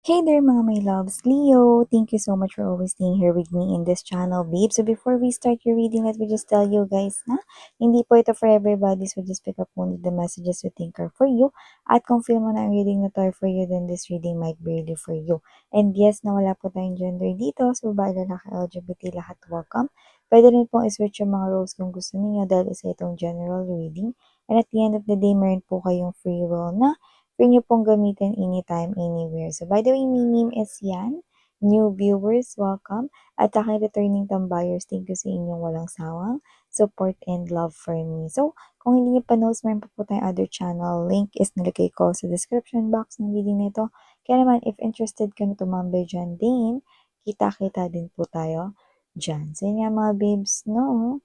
Hey there mga my loves, Leo! Thank you so much for always staying here with me in this channel, babe. So before we start your reading, let me just tell you guys na hindi po ito for everybody, so just pick up only the messages you think are for you. At kung feel mo na ang reading na to for you, then this reading might be really for you. And yes, na wala po tayong gender dito, so babae, lalaki, LGBT, lahat welcome. Pwede rin pong iswitch yung mga roles kung gusto niyo dahil isa itong general reading. And at the end of the day, meron po kayong free will na free nyo pong gamitin anytime, anywhere. So, by the way, my name is Yan. New viewers, welcome. At aking returning tambayers, thank you sa inyong walang sawang support and love for me. So, kung hindi nyo pa knows, meron pa po tayong other channel. Link is nilagay ko sa description box ng video nito. Kaya naman, if interested ka na tumambay dyan din, kita-kita din po tayo dyan. So, yun nga mga babes, no?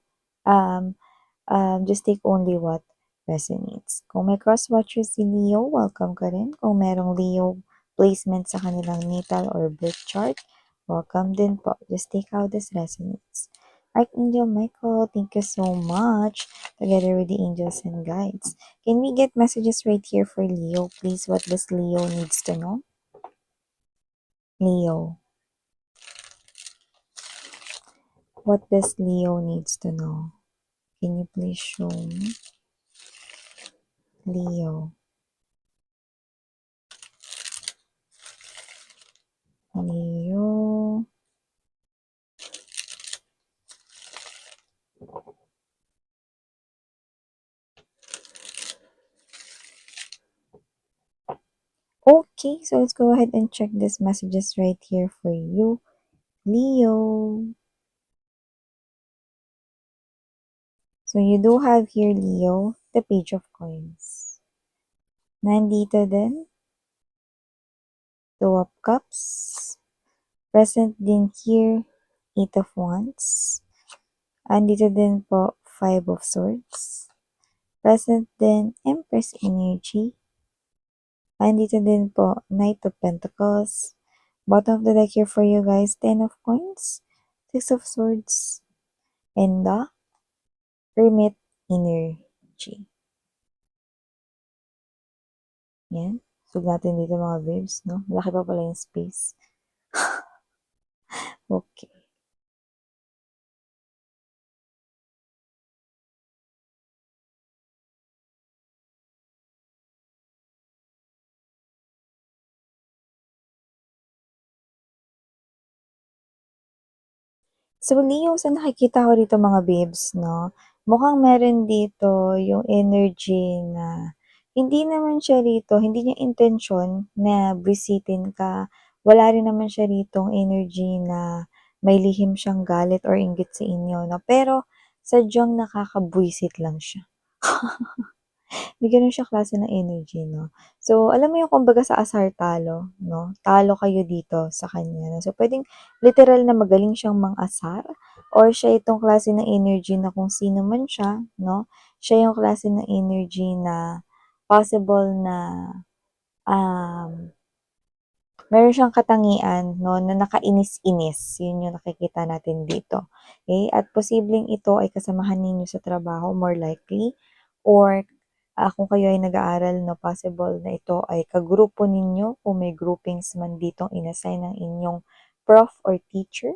Just take only what resonates. Kung may cross-watcher si Leo, welcome ka rin. Kung merong Leo placement sa kanilang natal or birth chart, welcome din po. Just take how this resonates. Archangel Michael, thank you so much. Together with the angels and guides. Can we get messages right here for Leo, please? What does Leo needs to know? Leo. What does Leo needs to know? Can you please show me? Leo. Leo. Okay, so let's go ahead and check these messages right here for you, Leo. So you do have here, Leo, the Page of Coins. Nandito din, Two of Cups. Present din here, Eight of Wands. Andito din po, Five of Swords. Present din, Empress energy. Andito din po, Knight of Pentacles. Bottom of the deck here for you guys, Ten of Coins, Six of Swords, and the Hermit energy. Yan. Sug natin dito mga babes, no? Malaki pa pala yung space. Okay. So, Leo, sa nakikita ko dito mga babes, no? Mukhang meron dito yung energy na hindi naman siya rito, hindi niya intensyon na bisitin ka. Wala rin naman siya ritong energy na may lihim siyang galit or inggit sa inyo, no? Pero, sadyang nakakabwisit lang siya. May gano'n siya klase ng energy, no? So, alam mo yung kumbaga sa asar talo, no? Talo kayo dito sa kanya, no? So, pwedeng literal na magaling siyang mang-asar or siya itong klase ng energy na kung sino man siya, no? Siya yung klase ng energy na possible na um, meron siyang katangian, no, na nakainis-inis. Yun yung nakikita natin dito. Okay? At posibleng ito ay kasamahan ninyo sa trabaho, more likely. Or kung kayo ay nag-aaral, no, possible na ito ay kagrupo ninyo kung may groupings man ditong inassign ng inyong prof or teacher.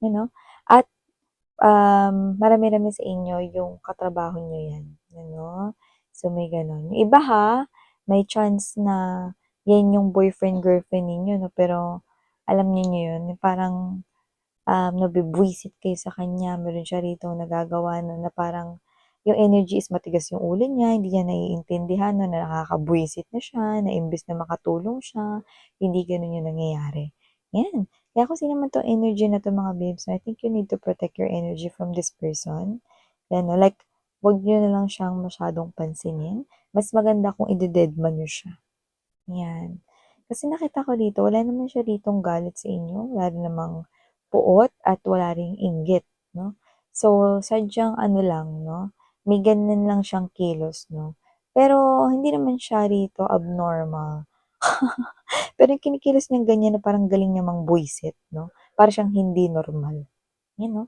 You know? At marami-rami sa inyo yung katrabaho nyo yan. Ano? So, may ganon. Yung iba ha, may chance na yan yung boyfriend-girlfriend ninyo, no? Pero, alam niyo yun, yung parang nabibwisit kayo sa kanya, meron siya rito nagagawa no, na parang yung energy is matigas yung ulo niya, hindi niya naiintindihan no, na nakakabwisit na siya, na imbes na makatulong siya, hindi ganun yung nangyayari. Yan. Kaya kung sino man tong energy na to mga babes, I think you need to protect your energy from this person. Then, no, like, wag nyo na lang siyang masyadong pansinin. Mas maganda kung ide-deadman nyo siya. Yan. Kasi nakita ko dito, wala naman siya ditong galit sa inyo. Wala rin namang puot at wala ring inggit, no? So, sadyang ano lang, no? May ganun lang siyang kilos, no? Pero, hindi naman siya rito abnormal. Pero yung kinikilos niyang ganyan na parang galing niya mang buisit, no? Para siyang hindi normal. Yan, no?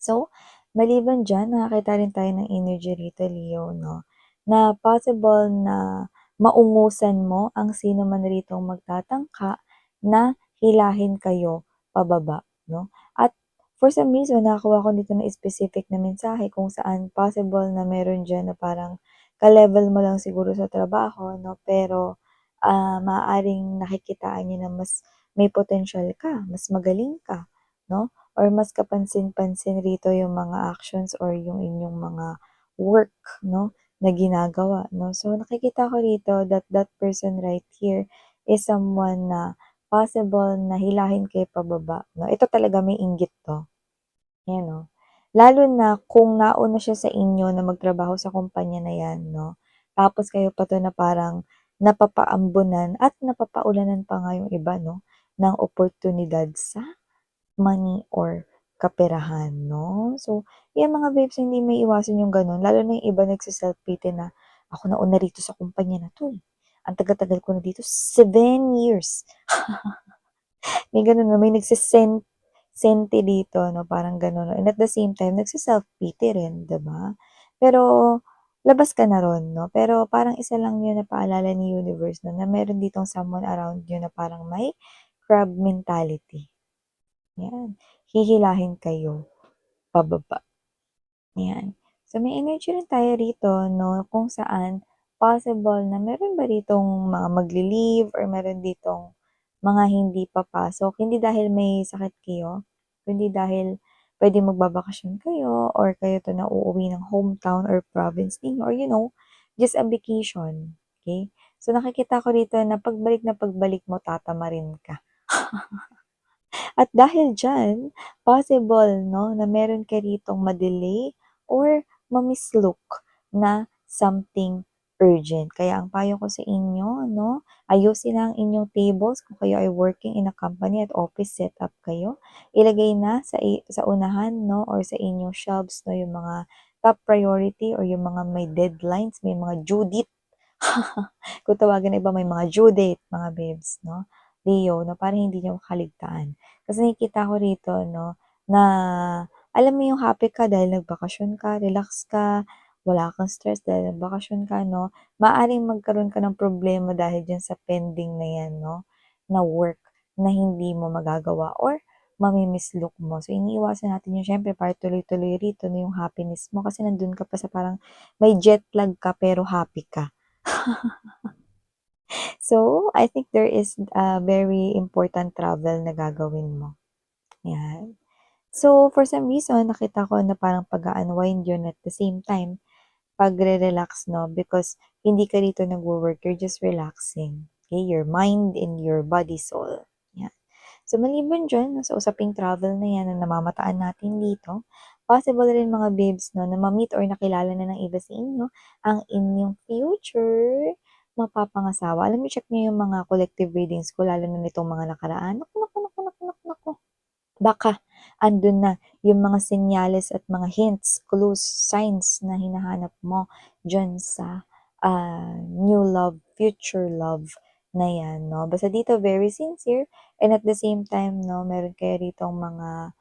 So, maliban dyan, nakakita rin tayo ng energy rito, Leo, no? Na possible na maungusan mo ang sino man ritong magtatangka na hilahin kayo pababa, 'no? At for some reason nakakuha ko dito ng specific na mensahe kung saan possible na meron diyan na parang ka-level mo lang siguro sa trabaho 'no, pero, maaaring nakikitaan niya na mas may potensyal ka, mas magaling ka 'no, or mas kapansin-pansin rito yung mga actions or yung inyong mga work 'no, na ginagawa 'no. So nakikita ko rito that that person right here is someone na possible na hilahin kayo pababa 'no. Ito talaga may inggit 'to. 'Yan 'no. Lalo na kung nauna siya sa inyo na magtrabaho sa kumpanya na 'yan 'no, tapos kayo pa 'to na parang napapaambunan at napapaulanan pa nga yung iba 'no, ng oportunidad sa money or kaperahan 'no. So, 'yan mga babes hindi maiiwasan yung gano'n lalo na yung iba nagse-self-pity na, "Ako nauna rito sa kumpanya na 'to, eh. Ang tagal-tagal ko na dito, 7 years." May gano'n 'no, may senti dito 'no, parang gano'n and at the same time nagse-self-pity rin, 'di ba? Pero labas ka na ro'n 'no, pero parang isa lang 'yun na paalala ni universe 'no, na meron ditong someone around you na parang may crab mentality, 'yan. Hihilahin kayo pababa. 'Yan. So, may energy rin tayo rito 'no, kung saan possible na meron ba ditong mga magli-leave or meron ditong mga hindi papasok. Hindi dahil may sakit kayo, kundi dahil puwedeng magbabakasyon kayo or kayo 'to na uuwi ng hometown or province ninyo or just a vacation, okey? So, nakikita ko rito na pagbalik mo tatamarin ka. At dahil diyan, possible 'no, na meron ka ritong ma-delay or ma-mislook na something urgent. Kaya ang payo ko sa inyo 'no, ayusin na ang inyong tables kung kayo ay working in a company at office setup kayo. Ilagay na sa unahan 'no or sa inyong shelves 'no, yung mga top priority or yung mga may deadlines, may mga due date. Kung tawagin ng iba may mga due date mga babes 'no, Leo 'no, para hindi niyo makaligtaan. Kasi nakikita ko rito 'no, na alam mo yung happy ka dahil nagbakasyon ka, relax ka, wala kang stress dahil nagbakasyon ka 'no. Maaaring magkaroon ka ng problema dahil diyan sa pending na 'yan 'no, na work na hindi mo magagawa or mami-mislook mo. So iniiwasan natin yun siyempre para tuloy-tuloy rito 'no yung happiness mo kasi nandun ka pa sa parang may jet lag ka pero happy ka. So, I think there is a very important travel na gagawin mo, 'yan. So, for some reason nakita ko na parang pag-a-unwind yun at the same time pagre-relax 'no, because hindi ka dito nagwo-work, you're just relaxing, okay, your mind and your body, soul, 'yan. So, maliban diyan sa usaping travel na 'yan na namamataan natin dito, possible rin mga babes 'no, na ma-meet or nakilala na ng iba sa inyo ang inyong future mapapangasawa. Alam niyo check niyo yung mga collective readings ko lalo na nitong mga nakaraan. Naku, naku, naku, naku, naku, naku. Baka andun na yung mga senyales at mga hints, clues, signs na hinahanap mo diyan sa, new love, future love na 'yan 'no. Basta dito very sincere and at the same time 'no, meron kayo ritong mga,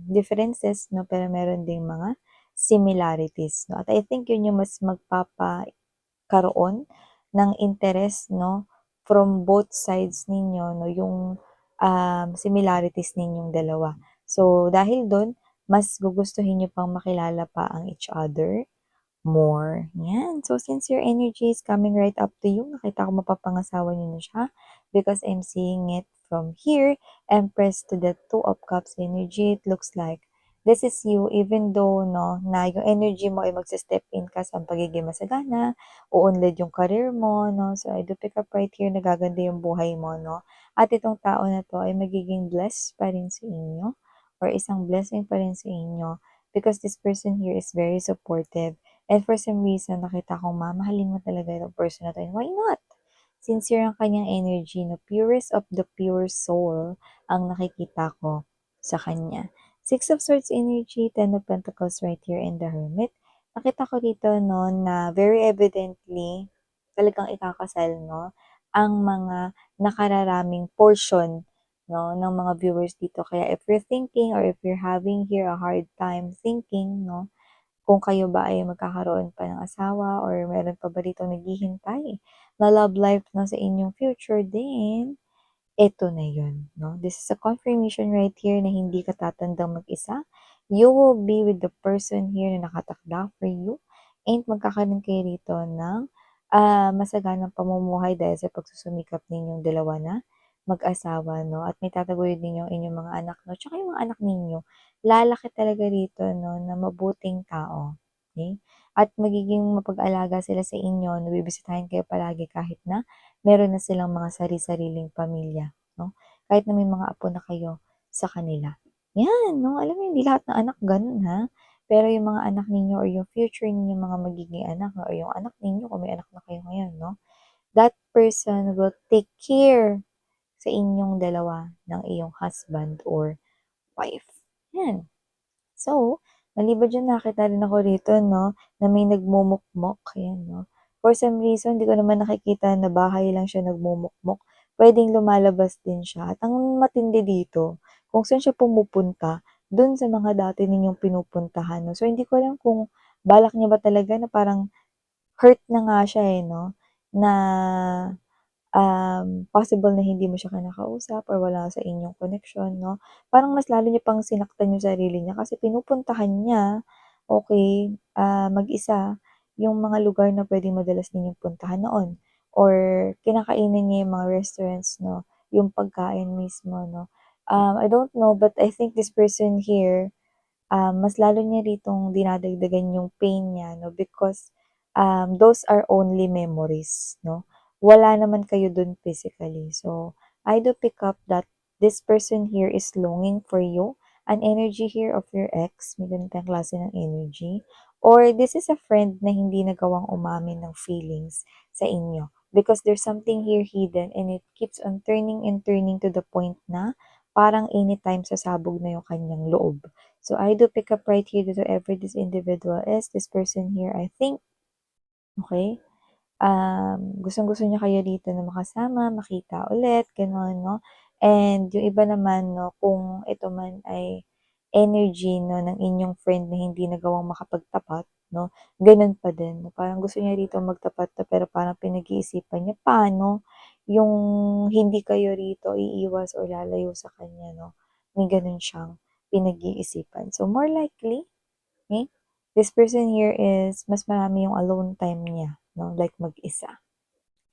differences 'no, pero meron ding mga similarities 'no. At I think yun yung mas magpapakaroon ng interes 'no, from both sides ninyo 'no, yung similarities ninyong dalawa. So, dahil dun, mas gugustuhin niyo pang makilala pa ang each other more. Yan. So, since your energy is coming right up to you, nakita ko mapapangasawa niyo na siya because I'm seeing it from here, Empress to the Two of Cups energy. It looks like this is you even though no, na yung energy mo ay magse-step in ka sa pagiging masagana, uunlad yung career mo, no? So, I do pick up right here, nagaganda yung buhay mo, no? At itong tao na to ay magiging blessed pa rin sa inyo or isang blessing pa rin sa inyo because this person here is very supportive. And for some reason, nakita kong mamahalin mo talaga yung person na 'to, and why not? Sincere ang kanyang energy 'no, purest of the pure soul ang nakikita ko sa kanya. Six of Swords energy, Ten of Pentacles right here, and the Hermit. Nakita ko dito 'no, na very evidently talagang ikakasal 'no, ang mga nakararaming portion 'no, ng mga viewers dito. Kaya if you're thinking or if you're having here a hard time thinking 'no, kung kayo ba ay magkakaroon pa ng asawa or meron pa ba ditong naghihintay na love life 'no, sa inyong future din, eto na yun, 'no? This is a confirmation right here na hindi ka tatandang mag-isa. You will be with the person here na nakatakda for you and magkakaroon kayo rito ng, masaganang pamumuhay dahil sa pagsusumikap ninyong dalawa na mag-asawa, 'no? At may tataguyod ninyo ang inyong mga anak, 'no? Tsaka yung mga anak ninyo, lalaki talaga rito, 'no, na mabuting tao, okey? At magiging mapag-alaga sila sa inyo, na bibisitahin kayo palagi kahit na meron na silang mga sari-sariling pamilya, 'no? Kahit na may mga apo na kayo sa kanila. 'Yan, 'no, alam mo hindi lahat ng anak gano'n, ha? Pero yung mga anak ninyo or yung future ninyong mga magiging anak or yung anak ninyo kung may anak na kayo ngayon, 'no, that person will take care sa inyong dalawa ng iyong husband or wife, 'yan. So, maliban diyan nakita rin ako rito 'no, na may nagmumukmok, ayan 'no. For some reason, di ko naman nakikita na bahay lang siya nagmumukmok, puwedeng lumalabas din siya at ang matindi dito, kung saan siya pumupunta, dun sa mga dati ninyong pinupuntahan 'no. So, hindi ko alam kung balak niya ba talaga na parang hurt na nga siya, eh, 'no, na possible na hindi mo siya kinakausap or wala sa inyong connection 'no, parang mas lalo niya pang sinaktan yung sarili niya kasi pinupuntahan niya, okey, mag-isa yung mga lugar na puwedeng madalas ninyong puntahan noon or kinakainin niya yung mga restaurants 'no, yung pagkain mismo 'no. I don't know but I think this person here mas lalo niya ritong dinadagdagan yung pain niya 'no, because, those are only memories 'no. Wala naman kayo dun physically. So, I do pick up that this person here is longing for you, an energy here of your ex, may ganun tayong klase ng energy, or this is a friend na hindi nagawang umamin ng feelings sa inyo. Because there's something here hidden and it keeps on turning and turning to the point na parang anytime sasabog na yung kanyang loob. So I do pick up right here that whoever this individual is, this person here, I think, okay, gustong-gusto niya kayo dito na makasama, makita ulit, gano'n, 'no? And yung iba naman 'no, kung ito man ay energy 'no, ng inyong friend na hindi nagawang makapagtapat 'no, gano'n pa din. Parang gusto niya rito magtapat na pero parang pinag-iisipan niya paano yung hindi kayo rito iiwas or lalayo sa kanya 'no, may gano'n siyang pinag-iisipan. So more likely, okay, this person here is mas marami yung alone time niya 'no, like mag-isa.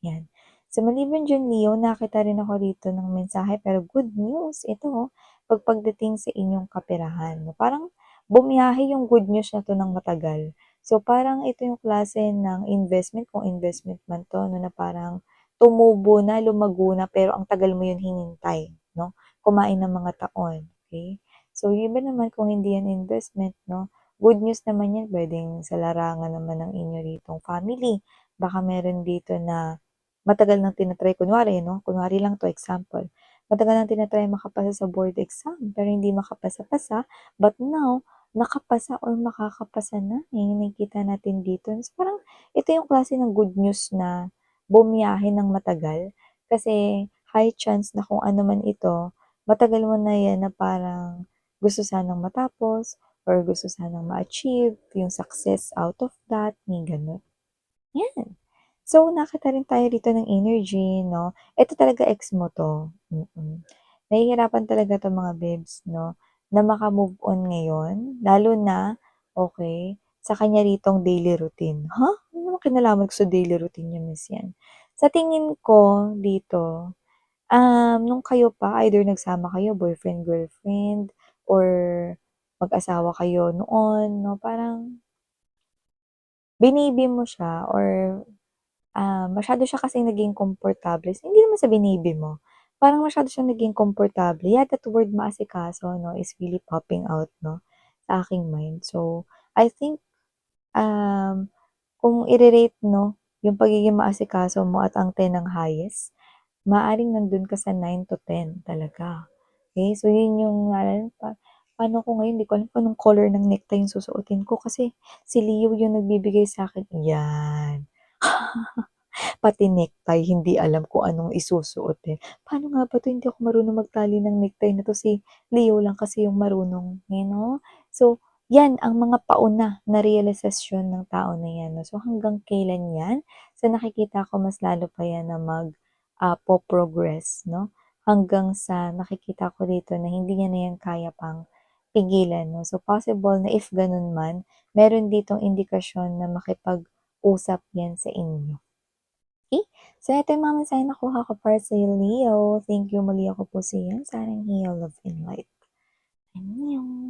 'Yan. So, maliban diyan Leo, nakita rin ako rito ng mensahe pero good news ito, pagdating sa inyong kaperahan 'no, parang bumiyahe yung good news na 'to ng matagal. So, parang ito yung klase ng investment, kung investment man 'to 'no, na parang tumubo na, lumago na, pero ang tagal mo yun hinintay 'no, kumain ng mga taon, okey? So, yung iba naman kung hindi yan investment 'no, good news naman yan, puwedeng sa larangan naman ng inyo ritong family. Baka meron dito na matagal nang kunwari 'no, kunwari lang 'to example, matagal nang makapasa sa board exam pero hindi makapasa-pasa, but now nakapasa or makakapasa na, yung nakikita natin dito. So, parang ito yung klase ng good news na bumiyahe ng matagal kasi high chance na kung ano man ito, matagal mo na yan na parang gusto sanang matapos or gusto sanang ma-achieve yung success out of that, may gano'n. 'Yan. So, nakita rin tayo dito ng energy 'no, ito talaga ex mo 'to, Nahihirapan talaga 'to mga babes 'no, na maka-move on ngayon, lalo na, okey, sa kanya ritong daily routine. Ha? Ano namang kinalaman ko sa daily routine niya, miss 'yan? Sa tingin ko dito, nung kayo pa either nagsama kayo boyfriend, girlfriend or mag-asawa kayo noon 'no, parang binibi mo siya or masyado siya kasing naging komportable, hindi naman sa binibi mo, parang masyado siyang naging komportable. Yeah, that word maasikaso 'no, is really popping out 'no, sa aking mind. So, I think, kung ire-rate 'no, yung pagiging maasikaso mo at ang 10 ang highest, maaaring nandun ka sa 9 to 10 talaga. Okay, so yun yung paano ko ngayon, 'di ko alam kung anong color ng necktie yung susuotin ko kasi si Leo yung nagbibigay sa'kin, 'yan. Pati necktie hindi alam kung anong isusuot, eh. Paano nga ba 'to, hindi ako marunong magtali ng necktie na 'to, si Leo lang kasi yung marunong, you know? So, 'yan ang mga pauna na realisasyon ng tao na 'yan 'no. So, hanggang kailan 'yan? Sa nakikita ko mas lalo pa 'yan na po-progress 'no, hanggang sa nakikita ko dito na hindi niya na yan kaya pang pigilan 'no. So, possible na if ganun man, meron ditong indikasyon na makipag-usap yan sa inyo. Okay, so ito yung mga mensahe nakuha ko para sa'yo, Leo. Thank you, muli ako po sa'yo. Sarang heal, love, and light. Annyeong.